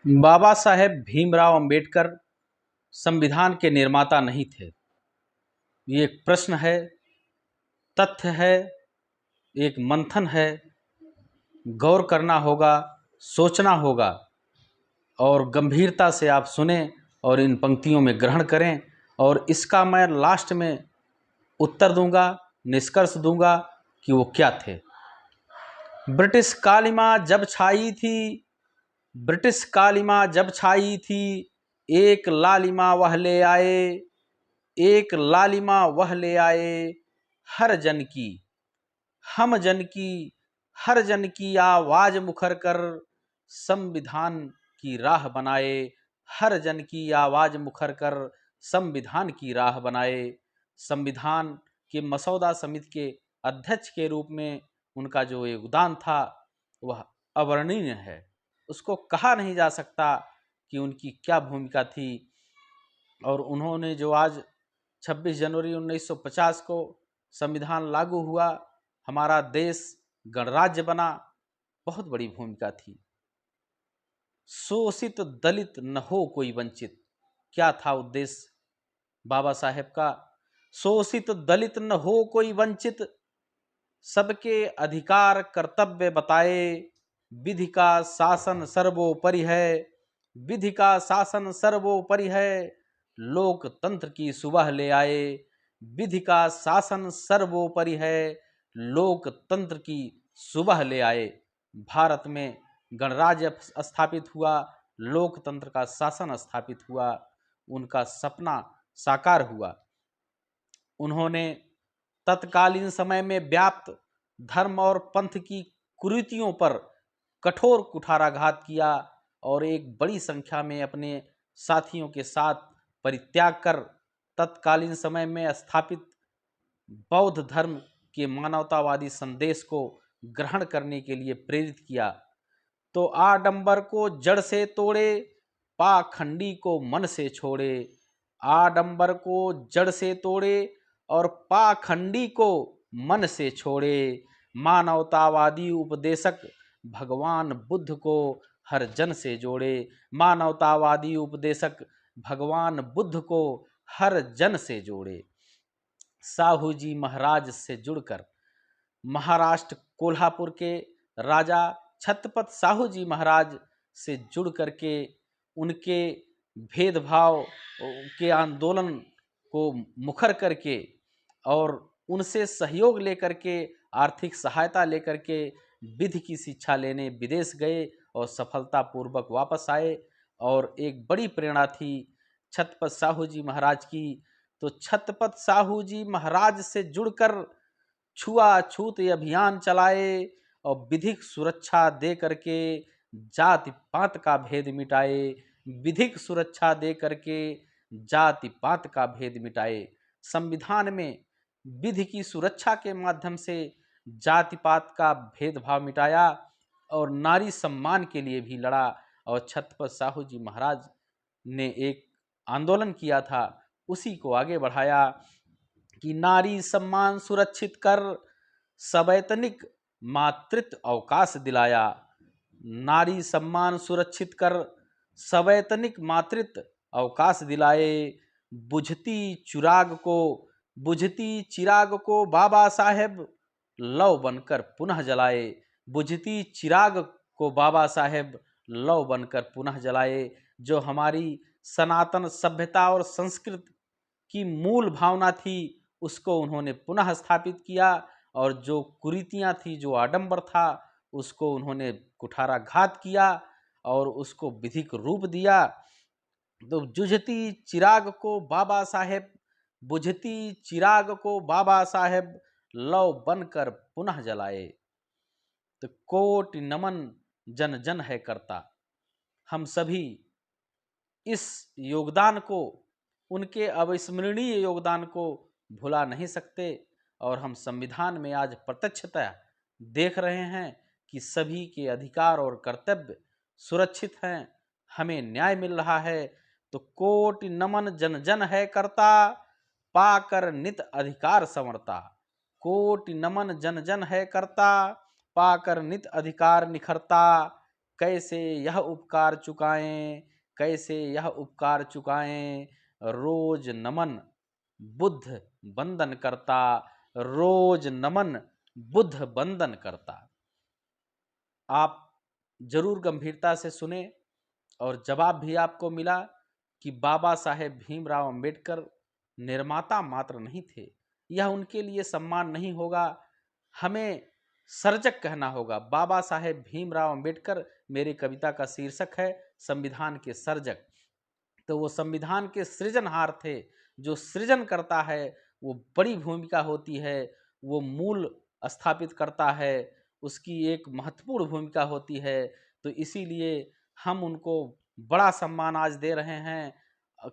बाबा साहेब भीमराव अंबेडकर संविधान के निर्माता नहीं थे। ये एक प्रश्न है, तथ्य है, एक मंथन है। गौर करना होगा, सोचना होगा और गंभीरता से आप सुने और इन पंक्तियों में ग्रहण करें। और इसका मैं लास्ट में उत्तर दूंगा, निष्कर्ष दूंगा कि वो क्या थे। ब्रिटिश कालिमा जब छाई थी, ब्रिटिश कालिमा जब छाई थी, एक लालिमा वह ले आए, एक लालिमा वह ले आए, हर जन की, हम जन की, हर जन की आवाज मुखर कर संविधान की राह बनाए, हर जन की आवाज मुखर कर संविधान की राह बनाए। संविधान के मसौदा समिति के अध्यक्ष के रूप में उनका जो योगदान था वह अवर्णनीय है। उसको कहा नहीं जा सकता कि उनकी क्या भूमिका थी। और उन्होंने जो आज 26 जनवरी 1950 को संविधान लागू हुआ, हमारा देश गणराज्य बना, बहुत बड़ी भूमिका थी। शोषित दलित न हो कोई वंचित, क्या था उद्देश्य बाबा साहेब का? शोषित दलित न हो कोई वंचित, सबके अधिकार कर्तव्य बताए, विधि का शासन सर्वोपरि है, विधि का शासन सर्वोपरि है, लोकतंत्र की सुबह ले आए, विधि का शासन सर्वोपरि है, लोकतंत्र की सुबह ले आए। भारत में गणराज्य स्थापित हुआ, लोकतंत्र का शासन स्थापित हुआ, उनका सपना साकार हुआ। उन्होंने तत्कालीन समय में व्याप्त धर्म और पंथ की कुरीतियों पर कठोर कुठाराघात किया और एक बड़ी संख्या में अपने साथियों के साथ परित्याग कर तत्कालीन समय में स्थापित बौद्ध धर्म के मानवतावादी संदेश को ग्रहण करने के लिए प्रेरित किया। तो आडंबर को जड़ से तोड़े, पाखंडी को मन से छोड़े, आडंबर को जड़ से तोड़े और पाखंडी को मन से छोड़े, मानवतावादी उपदेशक भगवान बुद्ध को हर जन से जोड़े, मानवतावादी उपदेशक भगवान बुद्ध को हर जन से जोड़े। साहू जी महाराज से जुड़कर महाराष्ट्र कोल्हापुर के राजा छत्रपति साहू जी महाराज से जुड़ करके उनके भेदभाव के आंदोलन को मुखर करके और उनसे सहयोग लेकर के, आर्थिक सहायता लेकर के विधि की शिक्षा लेने विदेश गए और सफलतापूर्वक वापस आए। और एक बड़ी प्रेरणा थी छत्रपति साहू जी महाराज की। तो छत्रपति साहू जी महाराज से जुड़कर छुआछूत अभियान चलाए और विधिक सुरक्षा दे करके जाति पात का भेद मिटाए, विधिक सुरक्षा दे करके जाति पात का भेद मिटाए। संविधान में विधि की सुरक्षा के माध्यम से जाति पात का भेदभाव मिटाया और नारी सम्मान के लिए भी लड़ा। और छत्रपति साहू जी महाराज ने एक आंदोलन किया था, उसी को आगे बढ़ाया कि नारी सम्मान सुरक्षित कर सवैतनिक मातृत्व अवकाश दिलाया, नारी सम्मान सुरक्षित कर सवैतनिक मातृत्व अवकाश दिलाए, बुझती चिराग को बाबा साहेब लौ बनकर पुनः जलाए, बुझती चिराग को बाबा साहेब लौ बनकर पुनः जलाए। जो हमारी सनातन सभ्यता और संस्कृति की मूल भावना थी उसको उन्होंने पुनः स्थापित किया और जो कुरीतियां थी, जो आडंबर था, उसको उन्होंने कुठाराघात किया और उसको विधिक रूप दिया। तो जुझती चिराग को बाबा साहेब, बुझती चिराग को बाबा साहेब लौ बनकर पुनः जलाए। तो कोटि नमन जन जन है करता। हम सभी इस योगदान को, उनके अविस्मरणीय योगदान को भुला नहीं सकते। और हम संविधान में आज प्रत्यक्षतः देख रहे हैं कि सभी के अधिकार और कर्तव्य सुरक्षित हैं, हमें न्याय मिल रहा है। तो कोटि नमन जन जन है करता, पाकर नित अधिकार संवरता। कोटि नमन जन जन है करता, पाकर नित अधिकार निखरता। कैसे यह उपकार चुकाएं, कैसे यह उपकार चुकाएं, रोज नमन बुद्ध बंदन करता, रोज नमन बुद्ध बंदन करता। आप जरूर गंभीरता से सुने और जवाब भी आपको मिला कि बाबा साहेब भीमराव अंबेडकर निर्माता मात्र नहीं थे। यह उनके लिए सम्मान नहीं होगा, हमें सर्जक कहना होगा। बाबा साहेब भीमराव अंबेडकर, मेरी कविता का शीर्षक है संविधान के सर्जक। तो वो संविधान के सृजनहार थे। जो सृजन करता है वो बड़ी भूमिका होती है, वो मूल स्थापित करता है, उसकी एक महत्वपूर्ण भूमिका होती है। तो इसीलिए हम उनको बड़ा सम्मान आज दे रहे हैं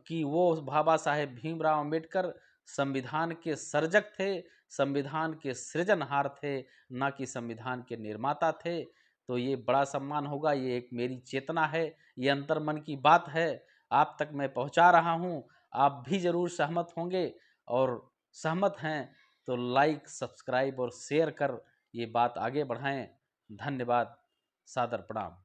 कि वो बाबा साहेब भीमराव अंबेडकर संविधान के सर्जक थे, संविधान के सृजनहार थे, ना कि संविधान के निर्माता थे। तो ये बड़ा सम्मान होगा, ये एक मेरी चेतना है, ये अंतर्मन की बात है, आप तक मैं पहुंचा रहा हूं। आप भी जरूर सहमत होंगे और सहमत हैं तो लाइक, सब्सक्राइब और शेयर कर ये बात आगे बढ़ाएं। धन्यवाद, सादर प्रणाम।